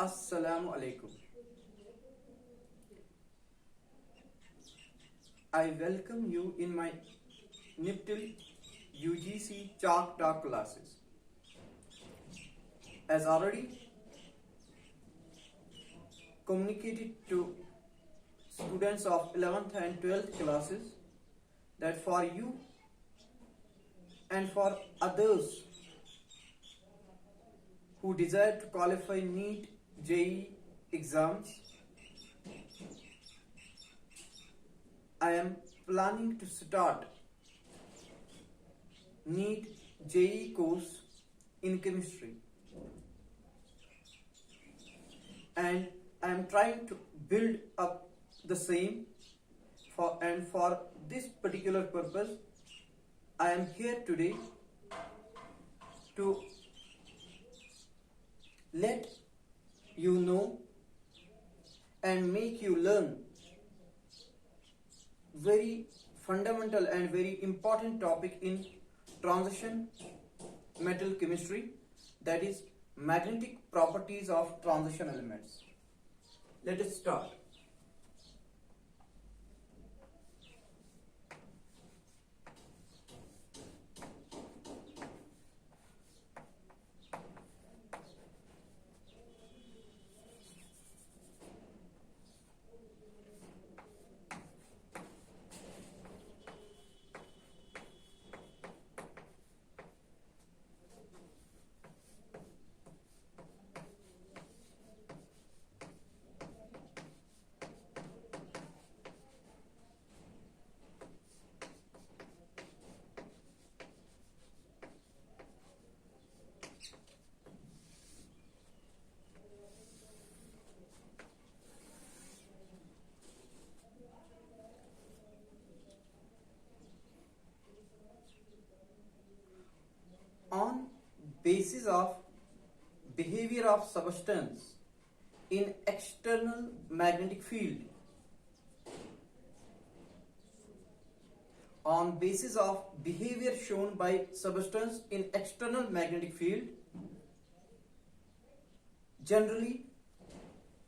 Assalamu alaikum. I welcome you in my NIPTIL UGC Chalk Talk classes. As already communicated to students of 11th and 12th classes that for you and for others who desire to qualify NEET JEE exams, I am planning to start NEET JEE course in chemistry, and I am trying to build up the same for this particular purpose I am here today to let you know and make you learn very fundamental and very important topic in transition metal chemistry, that is magnetic properties of transition elements. Let us start. On basis of behavior of substance in external magnetic field, on basis of behavior shown by substance in external magnetic field, generally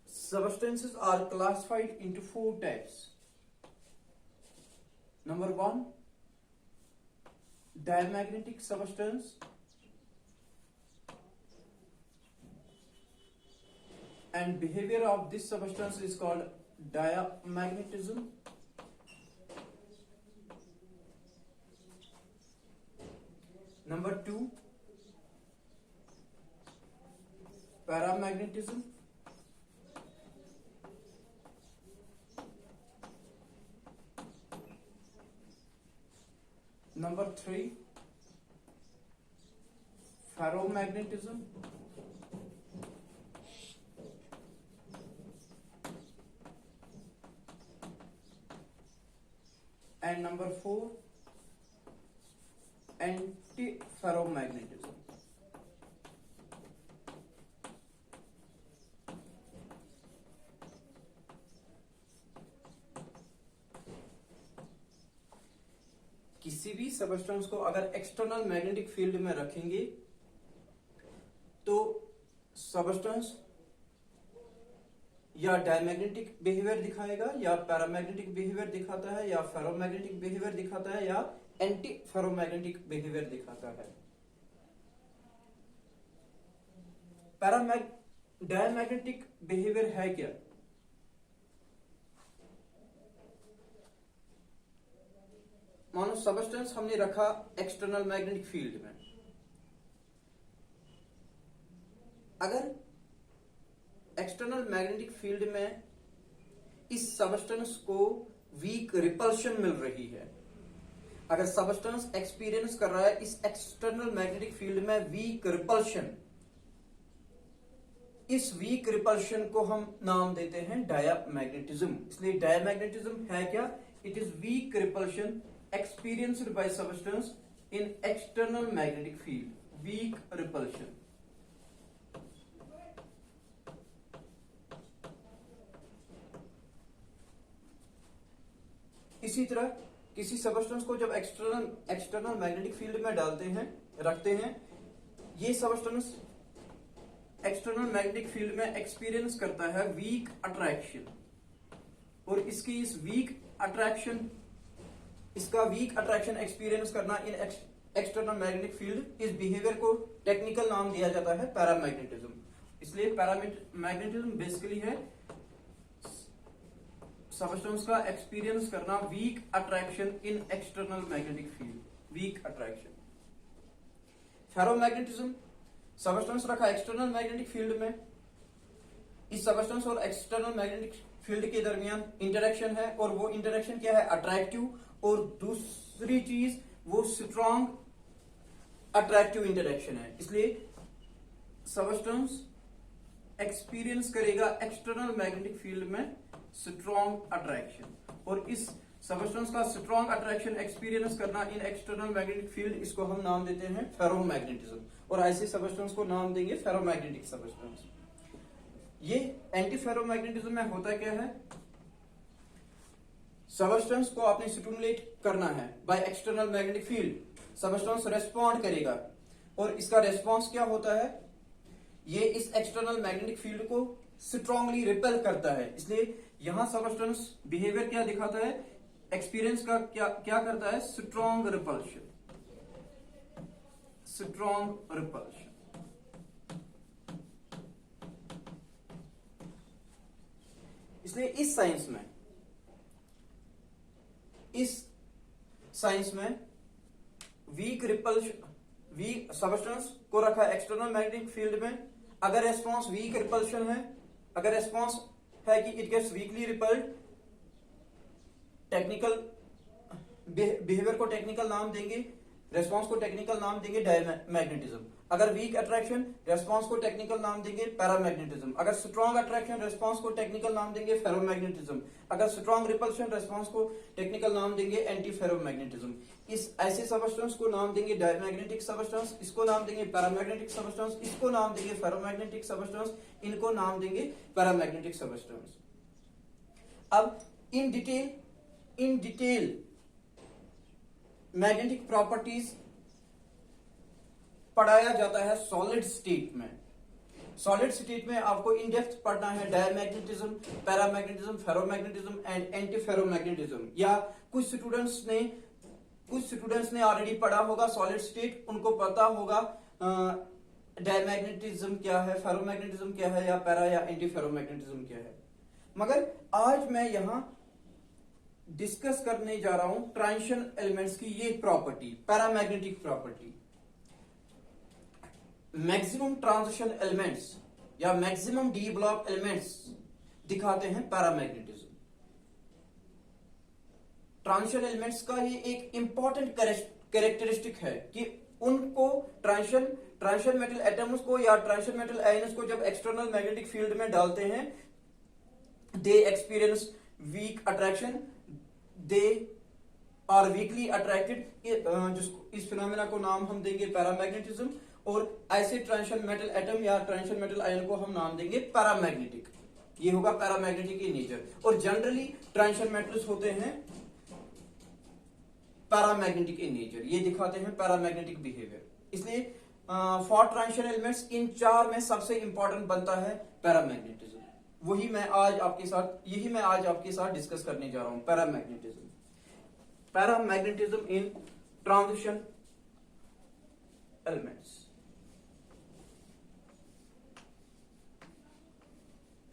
substances are classified into four types. Number one, diamagnetic substance, and behavior of this substance is called diamagnetism. Number two, paramagnetism. Number three, ferromagnetism. And number four, antiferromagnetism. किसी भी substance को अगर external magnetic field में रखेंगे तो substance या diamagnetic behaviour दिखाएगा, या पैरामैग्नेटिक बिहेवियर दिखाता है, या फेरोमैग्नेटिक बिहेवियर दिखाता है, या एंटी फेरोमैग्नेटिक बिहेवियर दिखाता है। डायमैग्नेटिक बिहेवियर है क्या? मानो सबस्टेंस हमने रखा एक्सटर्नल मैग्नेटिक फील्ड में, अगर एक्सटर्नल मैग्नेटिक फील्ड में इस सबस्टेंस को वीक रिपल्शन मिल रही है, अगर सबस्टेंस एक्सपीरियंस कर रहा है इस एक्सटर्नल मैग्नेटिक फील्ड में वीक रिपल्शन, इस वीक रिपल्शन को हम नाम देते हैं डायमैग्नेटिज्म। इसलिए डायमैग्नेटिज्म है क्या? It is weak repulsion experienced by substance in external magnetic field, weak repulsion. इसी तरह किसी सबस्टेंस को जब एक्सटर्नल मैग्नेटिक फील्ड में डालते हैं, रखते हैं, ये सबस्टेंस एक्सटर्नल मैग्नेटिक फील्ड में एक्सपीरियंस करता है वीक अट्रैक्शन, और इसकी इस वीक अट्रैक्शन एक्सपीरियंस करना इन एक्सटर्नल मैग्नेटिक फील्ड, इस बिहेवियर को टेक्निकल नाम दिया जाता है पैरामैग्नेटिज्म। इसलिए पैरामैग्नेटिज्म बेसिकली है सबस्टेंस का एक्सपीरियंस करना weak attraction in external magnetic field, weak attraction. Ferromagnetism, substance रखा एक्सटर्नल मैग्नेटिक फील्ड में, इस सबस्टेंस और एक्सटर्नल मैग्नेटिक फील्ड के दरमियान इंटरेक्शन है, और वो इंटरेक्शन क्या है, अट्रैक्टिव, और दूसरी चीज वो स्ट्रॉन्ग अट्रैक्टिव इंटरेक्शन है। इसलिए सबस्टेंस एक्सपीरियंस करेगा एक्सटर्नल मैग्नेटिक फील्ड में स्ट्रॉन्ग अट्रैक्शन, और इस सबस्टेंस का स्ट्रॉन्ग अट्रैक्शन एक्सपीरियंस करना इन एक्सटर्नल मैग्नेटिक फील्ड, इसको हम नाम देते हैं फेरोमैग्नेटिज्म, और ऐसे सबस्टेंस को नाम देंगे फेरोमैग्नेटिक सबस्टेंस। ये एंटी फेरोमैग्नेटिज्म में होता क्या है, सबस्टेंस को आपने स्टिमुलेट करना है by external magnetic field, substance respond करेगा, और इसका रेस्पॉन्स क्या होता है, ये इस एक्सटर्नल मैग्नेटिक फील्ड को स्ट्रांगली रिपेल करता है। इसलिए यहां सबस्टेंस बिहेवियर क्या दिखाता है, एक्सपीरियंस का क्या करता है, स्ट्रॉन्ग रिपल्शन, स्ट्रॉन्ग रिपल्शन। इसलिए इस साइंस में वीक सबस्टेंस को रखा एक्सटर्नल मैग्नेटिक फील्ड में, अगर रेस्पॉन्स वीक रिपल्शन है, अगर रेस्पॉन्स है कि it gets weakly repelled, technical behaviour को टेक्निकल नाम देंगे, रेस्पॉन्स को टेक्निकल नाम देंगे डायमैग्नेटिज्म। अगर वीक अट्रैक्शन, रेस्पॉन्स को टेक्निकल नाम देंगे पैरामैग्नेटिज्म। अगर स्ट्रॉन्ग अट्रैक्शन, रेस्पॉन्स को टेक्निकल नाम देंगे फेरोमैग्नेटिज्म। अगर स्ट्रॉन्ग रिपल्शन, रेस्पॉन्स को टेक्निकल नाम देंगे एंटी फेरोमैग्नेटिज्म। इस ऐसे सबस्टेंस को नाम देंगे डायमैग्नेटिक सबस्टेंस, इसको नाम देंगे पैरामैग्नेटिक सबस्टेंस, इसको नाम देंगे फेरोमैग्नेटिक सबस्टेंस, इनको नाम देंगे पैरामैग्नेटिक सबस्टेंस। अब इन डिटेल मैग्नेटिक प्रॉपर्टीज पढ़ाया जाता है सॉलिड स्टेट में। सॉलिड स्टेट में आपको इन डेप्थ पढ़ना है diamagnetism, paramagnetism, ferromagnetism and anti ferromagnetism. या कुछ स्टूडेंट्स ने ऑलरेडी पढ़ा होगा सॉलिड स्टेट, उनको पता होगा डायमैग्नेटिज्म क्या है, फेरोमैग्नेटिज्म क्या है, या पैरा या एंटी फेरोमैग्नेटिज्म क्या है। मगर आज मैं यहां डिस्कस करने जा रहा हूं ट्रांजिशन एलिमेंट्स की ये property, paramagnetic property. Maximum transition elements या मैक्सिमम डी ब्लॉक एलिमेंट्स दिखाते हैं पैरामैग्नेटिज्म। ट्रांजिशन एलिमेंट्स का ये एक इंपॉर्टेंट कैरेक्टरिस्टिक है कि उनको ट्रांजिशन मेटल एटम्स को या ट्रांजिशन मेटल आयन्स को जब एक्सटर्नल मैग्नेटिक फील्ड में डालते हैं, they experience weak attraction, they are weakly attracted. इस फिनोमेना को नाम हम देंगे पैरामैग्नेटिज्म, और ऐसे ट्रांजिशन मेटल एटम या ट्रांजिशन मेटल आयन को हम नाम देंगे पैरामैग्नेटिक। ये होगा पैरामैग्नेटिक इन नेचर। और जनरली ट्रांजिशन मेटल्स होते हैं पैरामैग्नेटिक इन नेचर, ये दिखाते हैं पैरामैग्नेटिक बिहेवियर। इसलिए फॉर ट्रांजिशन एलिमेंट्स इन चार में सबसे इंपॉर्टेंट बनता है पैरामैग्नेटिज्म। यही मैं आज आपके साथ डिस्कस करने जा रहा हूं, paramagnetism in transition elements.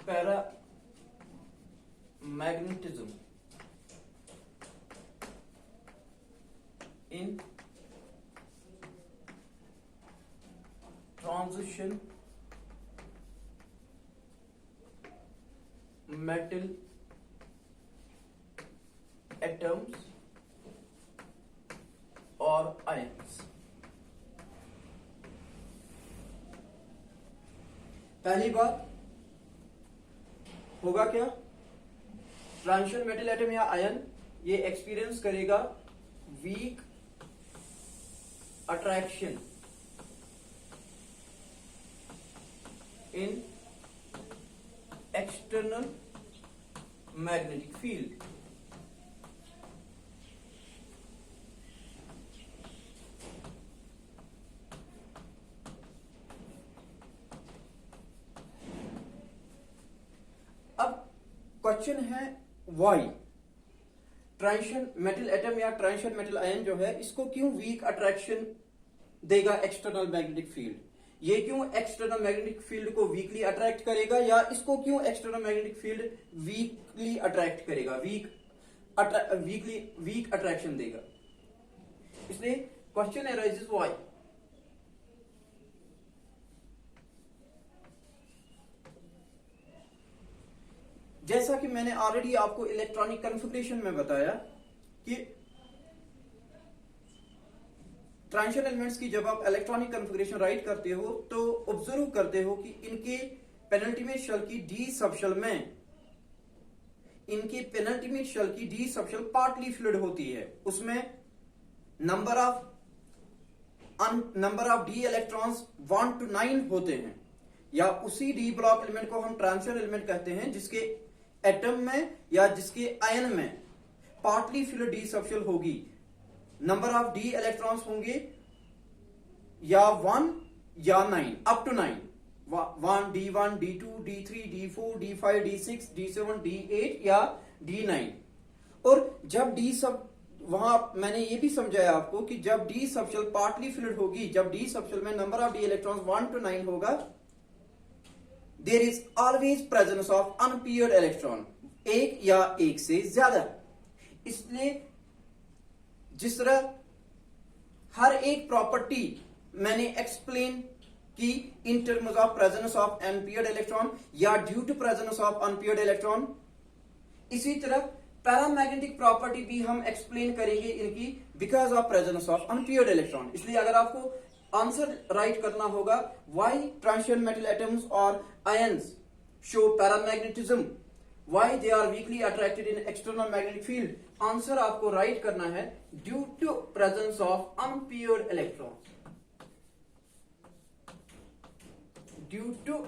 Paramagnetism in transition metal atoms or ions। पहली बात होगा क्या, ट्रांजिशन मेटल एटम या आयन ये एक्सपीरियंस करेगा weak attraction in external magnetic field। Question है वाई ट्रांजिशन मेटल एटम या ट्रांजिशन मेटल आयन जो है इसको क्यों वीक अट्रैक्शन देगा एक्सटर्नल मैग्नेटिक फील्ड, ये क्यों एक्सटर्नल मैग्नेटिक फील्ड को वीकली अट्रैक्ट करेगा या इसको क्यों external magnetic field weakly attract करेगा, वीक अट्रैक्शन देगा। इसलिए क्वेश्चन अराइजेस व्हाई। जैसा कि मैंने ऑलरेडी आपको इलेक्ट्रॉनिक कॉन्फ़िगरेशन में बताया कि ट्रांजिशन एलिमेंट्स की जब आप इलेक्ट्रॉनिक कॉन्फ़िगरेशन राइट करते हो तो ऑब्जर्व करते हो कि इनके पेनल्टीमेट शेल की डी सबशेल में पार्टली फिल्ड होती है, उसमें number of d electrons 1 to 9 होते हैं, या उसी डी ब्लॉक एलिमेंट को हम ट्रांजिशन एलिमेंट कहते हैं जिसके एटम में या जिसके आयन में पार्टली फिल्ड डी सबशेल होगी। नंबर ऑफ डी इलेक्ट्रॉन्स होंगे या 1 या 9, up to 9, D1, D2, D3, D4, D5, D6, D7, D8 या D9। और जब डी सब वहां मैंने ये भी समझाया आपको कि जब डी सबशेल पार्टली फिल्ड होगी, जब डी सबशेल में number of d electrons 1 to 9 होगा, there is always presence of unpaired electron, एक या एक से ज्यादा। इसलिए जिस तरह हर एक प्रॉपर्टी मैंने एक्सप्लेन की in terms of presence of unpaired electron या due to presence of unpaired electron, इसी तरह पैरामैग्नेटिक प्रॉपर्टी भी हम एक्सप्लेन करेंगे इनकी because of presence of unpaired electron. इसलिए अगर आपको आंसर राइट करना होगा व्हाई ट्रांजिशन मेटल एटम्स और ions show paramagnetism, why they are weakly attracted in external magnetic field, answer आपको राइट करना है due to presence of unpaired electron, due to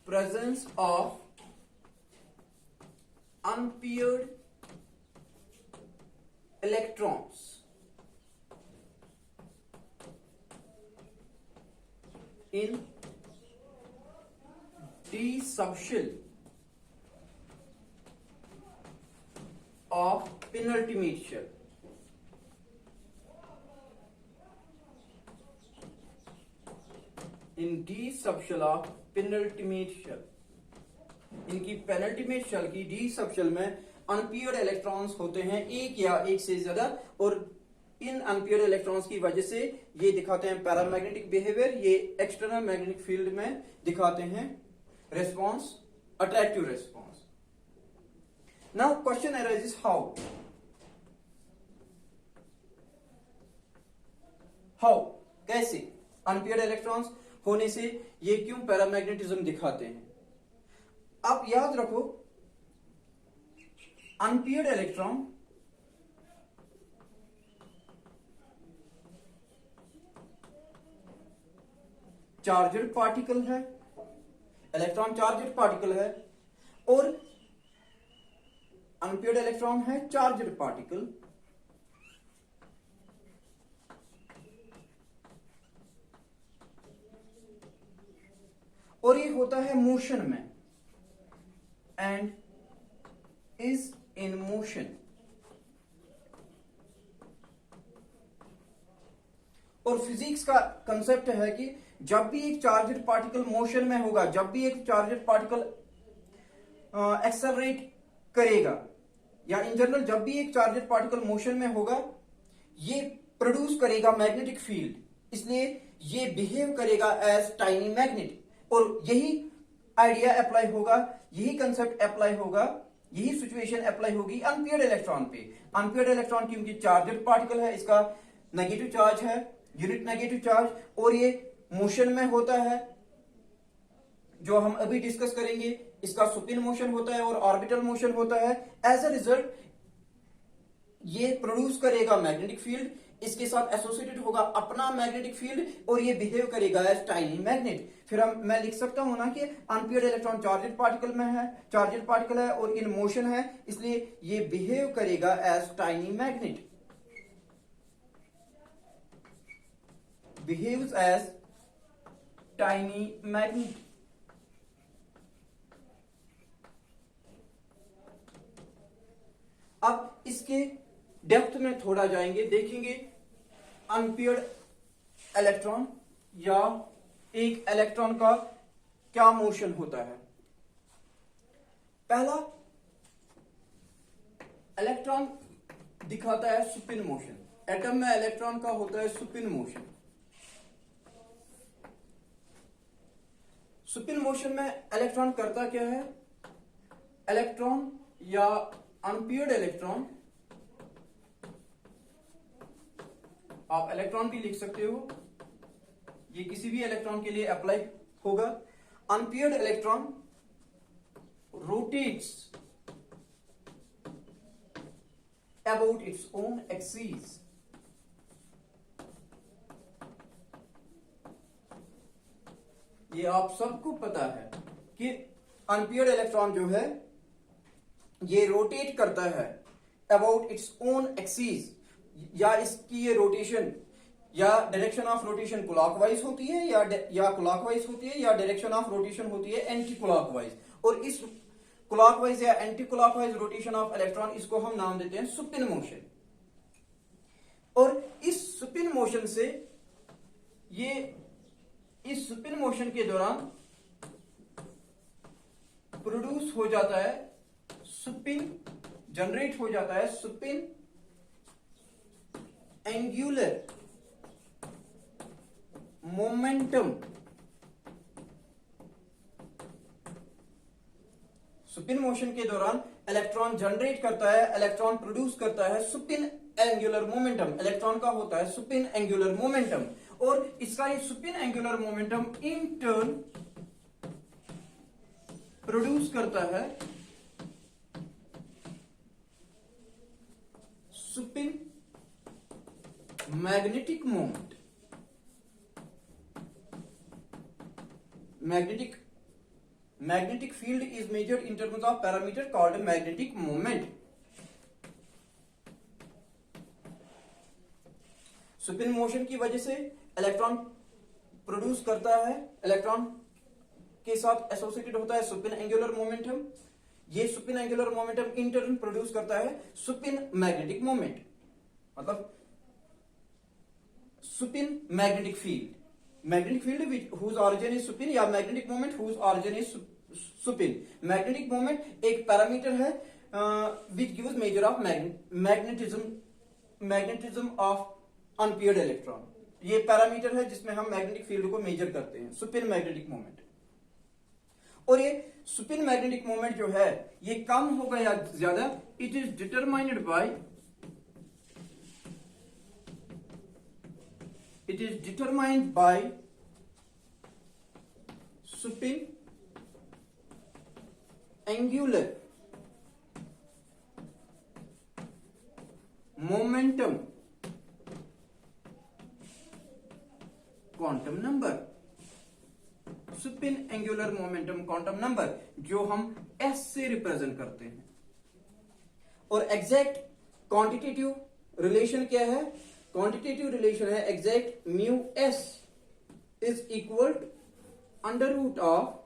presence of unpaired electrons in d subshell of penultimate shell। in d subshell of penultimate shell, इनकी penultimate shell की D subshell में unpaired electrons होते हैं, एक या एक से ज्यादा, और इन अनपेयर्ड इलेक्ट्रॉन्स की वजह से ये दिखाते हैं पैरामैग्नेटिक बिहेवियर, ये एक्सटर्नल मैग्नेटिक फील्ड में दिखाते हैं response, attractive response. Now question arises how कैसे अनपेयर्ड इलेक्ट्रॉन्स होने से ये क्यों पैरामैग्नेटिज्म दिखाते हैं। आप याद रखो अनपेयर्ड इलेक्ट्रॉन चार्जड पार्टिकल है, इलेक्ट्रॉन चार्जड पार्टिकल है, और अनपेयर्ड इलेक्ट्रॉन है चार्जड पार्टिकल। और ये होता है मोशन में, and is in motion। और फिजिक्स का कंसेप्ट है कि जब भी एक चार्जड पार्टिकल मोशन में होगा, जब भी एक चार्जड पार्टिकल एक्सेलरेट करेगा, या इन जनरल जब भी एक चार्जड पार्टिकल मोशन में होगा, ये प्रोड्यूस करेगा मैग्नेटिक फील्ड, इसलिए ये बिहेव करेगा एज टाइनी मैग्नेट। और यही आइडिया अप्लाई होगा, यही कंसेप्ट अप्लाई होगा, यही सिचुएशन अप्लाई होगी अनपेयर्ड इलेक्ट्रॉन पे। अनपेयर्ड इलेक्ट्रॉन क्योंकि चार्जड पार्टिकल है, इसका नेगेटिव चार्ज है, यूनिट नेगेटिव चार्ज, और ये मोशन में होता है, जो हम अभी डिस्कस करेंगे, इसका सुपिन मोशन होता है और ऑर्बिटल मोशन होता है। एज अ रिजल्ट ये प्रोड्यूस करेगा मैग्नेटिक फील्ड, इसके साथ एसोसिएटेड होगा अपना मैग्नेटिक फील्ड, और ये बिहेव करेगा एज टाइनी मैग्नेट। फिर मैं लिख सकता हूं ना कि अनपेयर्ड इलेक्ट्रॉन चार्जड पार्टिकल में है, चार्जड पार्टिकल है और इन मोशन है, इसलिए ये बिहेव करेगा as tiny magnet, behaves as tiny magnet. अब इसके डेप्थ में थोड़ा जाएंगे, देखेंगे अनपेयर्ड इलेक्ट्रॉन या एक इलेक्ट्रॉन का क्या मोशन होता है। पहला इलेक्ट्रॉन दिखाता है सुपिन मोशन। एटम में इलेक्ट्रॉन का होता है सुपिन मोशन। सुपिन मोशन में इलेक्ट्रॉन करता क्या है? इलेक्ट्रॉन या अनपेयर्ड इलेक्ट्रॉन, आप इलेक्ट्रॉन भी लिख सकते हो, ये किसी भी इलेक्ट्रॉन के लिए अप्लाई होगा। Unpaired electron rotates about its own axis. ये आप सबको पता है कि अनपेयर्ड इलेक्ट्रॉन जो है ये रोटेट करता है अबाउट इट्स ओन एक्सिस, या इसकी ये रोटेशन या डायरेक्शन ऑफ रोटेशन क्लॉकवाइज होती है या क्लॉकवाइज होती है, या डायरेक्शन ऑफ रोटेशन होती है एंटी क्लॉकवाइज। और इस क्लॉकवाइज या anti clockwise rotation of electron, इसको हम नाम देते हैं सुपिन मोशन। और इस सुपिन मोशन से इस सुपिन मोशन के दौरान प्रोड्यूस हो जाता है सुपिन, जनरेट हो जाता है spin angular momentum. Supin motion के दौरान इलेक्ट्रॉन जनरेट करता है, इलेक्ट्रॉन प्रोड्यूस करता है सुपिन एंगुलर मोमेंटम। इलेक्ट्रॉन का होता है सुपिन एंगुलर मोमेंटम, और इसका ये spin angular momentum in turn produce करता है spin magnetic moment. Magnetic field is measured in terms of parameter called magnetic moment. Supin motion की वजह से इलेक्ट्रॉन प्रोड्यूस करता है, इलेक्ट्रॉन के साथ एसोसिएटेड होता है सुपिन एंगुलर मोमेंटम। ये spin angular momentum in turn produce करता है सुपिन मैग्नेटिक मोमेंट, मतलब spin magnetic field. Magnetic field whose origin is supin, या magnetic moment whose origin is supin। Magnetic moment एक पैरामीटर है which gives measure of magnetism of unpaired electron। ये parameter है जिसमें हम मैग्नेटिक फील्ड को major करते हैं, सुपिन मैग्नेटिक मोमेंट। और ये सुपिन मैग्नेटिक मोमेंट जो है ये कम होगा या ज्यादा, it is determined by supin angular momentum quantum number. Supin angular momentum quantum number जो हम S से रिप्रेजेंट करते हैं। और एग्जैक्ट क्वांटिटेटिव रिलेशन क्या है? क्वांटिटेटिव रिलेशन है exact mu s is equal under root of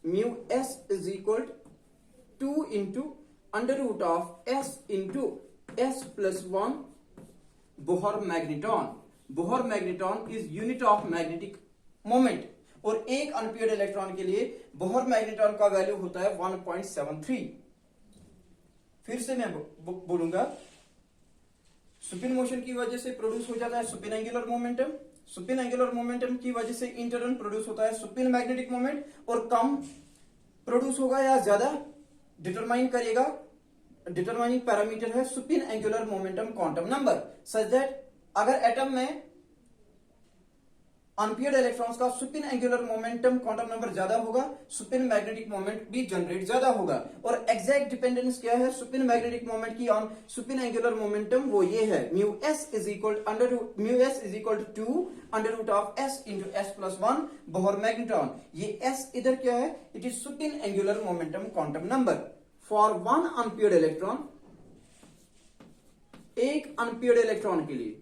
mu s is equal 2 into under root of s into s plus 1 Bohr magneton. Bohr magneton is unit of magnetic moment, और एक unpaired electron के लिए Bohr magneton का value होता है 1.73। फिर से मैं बोलूंगा, सुपिन मोशन की वजह से प्रोड्यूस हो जाता है spin angular momentum. Supin angular momentum की वजह से इन टर्न प्रोड्यूस होता है सुपिन मैग्नेटिक मोमेंट, और कम प्रोड्यूस होगा या ज्यादा डिटरमाइनिंग पैरामीटर है spin angular momentum quantum number. Such that अगर एटम में अनपेयर्ड इलेक्ट्रॉन्स का spin angular momentum quantum number ज्यादा होगा, सुपिन मैग्नेटिक मोमेंट भी जनरेट ज्यादा होगा। और एग्जैक्ट डिपेंडेंस क्या है सुपिन मैग्नेटिक मोमेंट की ऑन सुपिन एंगुलर मोमेंटम? वो ये है mu s is equal to under root of s into s plus 1 Bohr magneton. ये एस इधर क्या है? It is Supin angular momentum quantum number for one unpaired electron. एक unpaired electron के लिए,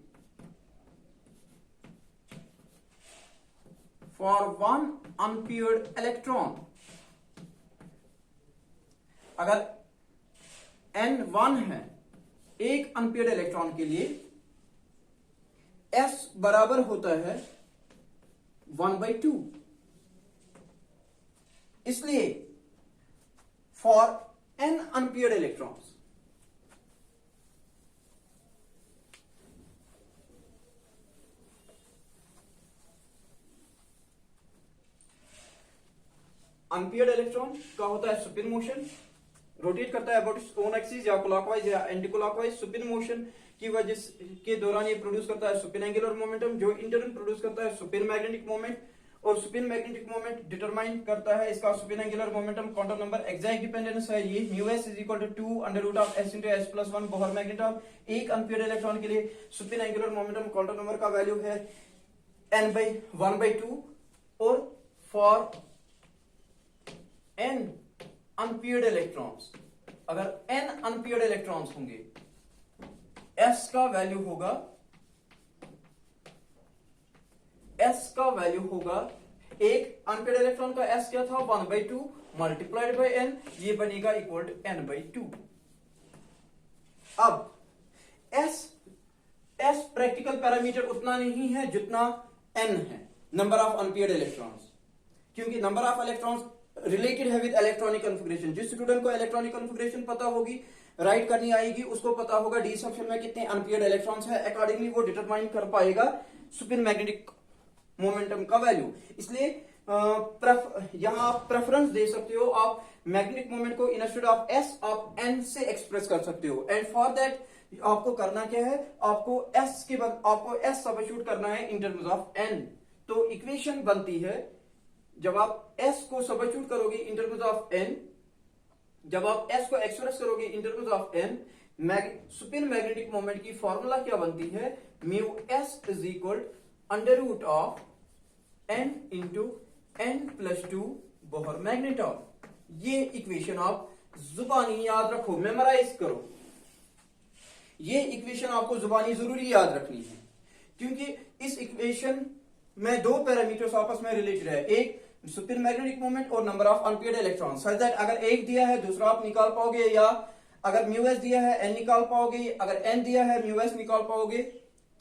for one unpaired electron, अगर N1 है एक अनपेयर्ड इलेक्ट्रॉन के लिए, S बराबर होता है 1/2। इसलिए for n unpaired electrons unpaired electron का होता है सुपिन मोशन, रोटेट करता है अबाउट इट्स ओन एक्सिस या क्लॉकवाइज या एंटी क्लॉकवाइज। सुपिन मोशन की वजह के दौरान ये प्रोड्यूस करता है सुपिन एंगुलर मोमेंटम, जो इंटरन प्रोड्यूस करता है सुपिन मैग्नेटिक मोमेंट, और सुपिन मैग्नेटिक मोमेंट डिटरमाइन करता है इसका spin angular momentum quantum number. Exact dependence है ये μs = 2√s/s+1 बोहर मैग्नेटॉन। एक अनपेयर्ड इलेक्ट्रॉन के लिए spin angular momentum quantum number का वैल्यू है n/1/2, और फॉर n अनपेयर्ड इलेक्ट्रॉन्स, अगर n अनपेयर्ड इलेक्ट्रॉन्स होंगे, s का वैल्यू होगा एक अनपेयर्ड इलेक्ट्रॉन का s क्या था 1/2 मल्टीप्लाइड बाय n, ये बनेगा इक्वल टू n/2। अब s प्रैक्टिकल पैरामीटर उतना नहीं है जितना n है, नंबर ऑफ अनपेयर्ड इलेक्ट्रॉन्स, क्योंकि नंबर ऑफ इलेक्ट्रॉन्स रिलेटेड है विद इलेक्ट्रॉनिक कन्फिगरेशन। जिस स्टूडेंट को इलेक्ट्रॉनिक कन्फिगरेशन पता होगी, राइट करनी आएगी, उसको पता होगा डी सेक्शन में कितने अनपेयर्ड इलेक्ट्रॉन्स है, अकॉर्डिंगली वो डिटरमाइन कर पाएगा सुपिन मैग्नेटिक मोमेंटम का वैल्यू। इसलिए यहां आप प्रेफरेंस दे सकते हो, आप मैग्नेटिक मोमेंट को इंस्टेड ऑफ s आप n से एक्सप्रेस कर सकते हो। एंड फॉर दैट आपको करना क्या है, आपको s सब्स्टिट्यूट करना है इन टर्म्स ऑफ n। तो इक्वेशन बनती है, जब आप s को सब्स्टिट्यूट करोगे इन टर्म्स ऑफ n, जब आप s को एक्सप्रेस करोगे इन terms of n, Supin magnetic moment की फॉर्मूला क्या बनती है, μs √n × n+2 Bohr magneton. ये इक्वेशन आप जुबानी याद रखो, मेमोराइज करो। ये इक्वेशन आपको जुबानी जरूरी याद रखनी है, क्योंकि इस इक्वेशन में दो पैरामीटर्स आपस में रिलेटेड है, एक सुपिन मैग्नेटिक मोमेंट और number of unpaired electron. Such that अगर एक दिया है दूसरा आप निकाल पाओगे, या अगर μs दिया है n निकाल पाओगे, अगर n दिया है μs निकाल पाओगे।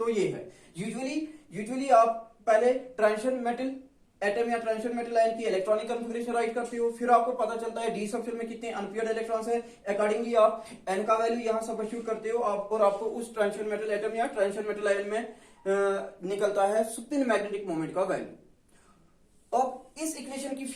तो ये है यूजुअली आप पहले ट्रांजिशन मेटल एटम या ट्रांजिशन मेटल आयन की इलेक्ट्रॉनिक कन्फिगरेशन राइट करते हो, फिर आपको पता चलता है डी सेक्शन में कितने अनपेयर्ड इलेक्ट्रॉन्स है, अकॉर्डिंगली आप n का वैल्यू यहां सब्स्टिट्यूट करते हो और आपको उस ट्रांजिशन मेटल एटम या ट्रांजिशन मेटल आयन में निकलता है सुपिन मैग्नेटिक मोमेंट का वैल्यू। अब इस इक्वेशन की